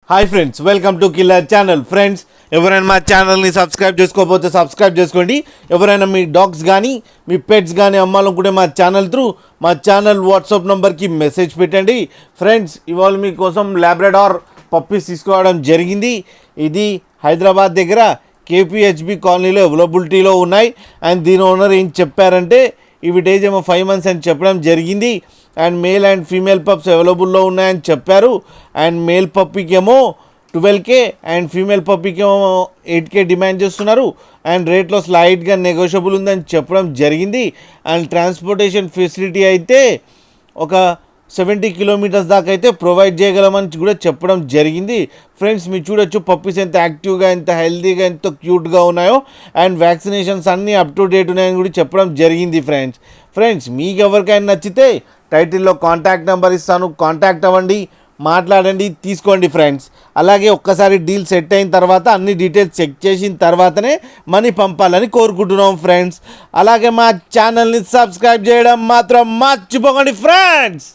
Hi friends, welcome to killer channel. Friends, ఎవరైనా మా ఛానల్ని సబ్స్క్రైబ్ చేసుకోకపోతే సబ్స్క్రైబ్ చేసుకోండి. ఎవరైనా మీ డాగ్స్ కానీ మీ పెట్స్ కానీ అమ్మాలనుకుంటే మా ఛానల్ త్రూ మా ఛానల్ వాట్సాప్ నెంబర్కి మెసేజ్ పెట్టండి. ఫ్రెండ్స్, ఇవాళ మీకోసం లాబ్రడార్ పప్పీస్ తీసుకోవడం జరిగింది. ఇది హైదరాబాద్ దగ్గర కేపీహెచ్బి కాలనీలో అవైలబిలిటీలో ఉన్నాయి. అండ్ దీని ఓనర్ ఏం చెప్పారంటే ఇవి ఏజ్ ఏమో 5 months అని చెప్పడం జరిగింది. And male and female pups అవైలబుల్లో ఉన్నాయని చెప్పారు. అండ్ మేల్ పప్పీకి ఏమో 12K అండ్ ఫీమేల్ పప్పీకి ఏమో 8K డిమాండ్ చేస్తున్నారు. అండ్ రేట్లో స్లైట్గా నెగోషియబుల్ ఉందని చెప్పడం జరిగింది. అండ్ ట్రాన్స్పోర్టేషన్ ఫెసిలిటీ అయితే ఒక 70 kilometers దాకా అయితే ప్రొవైడ్ చేయగలమని కూడా చెప్పడం జరిగింది. ఫ్రెండ్స్, మీరు చూడొచ్చు పప్పీస్ ఎంత యాక్టివ్గా, ఎంత హెల్తీగా, ఎంత క్యూట్గా ఉన్నాయో. అండ్ వ్యాక్సినేషన్స్ అన్నీ అప్ టు డేట్ ఉన్నాయని కూడా చెప్పడం జరిగింది. ఫ్రెండ్స్ మీకు ఎవరికైనా నచ్చితే టైటిల్లో కాంటాక్ట్ నెంబర్ ఇస్తాను, కాంటాక్ట్ అవ్వండి, మాట్లాడండి, తీసుకోండి ఫ్రెండ్స్. అలాగే ఒక్కసారి డీల్ సెట్ అయిన తర్వాత అన్ని డీటెయిల్స్ చెక్ చేసిన తర్వాతనే మనీ పంపాలని కోరుకుంటున్నాం ఫ్రెండ్స్. అలాగే మా ఛానల్ని సబ్స్క్రైబ్ చేయడం మాత్రం మర్చిపోకండి ఫ్రెండ్స్.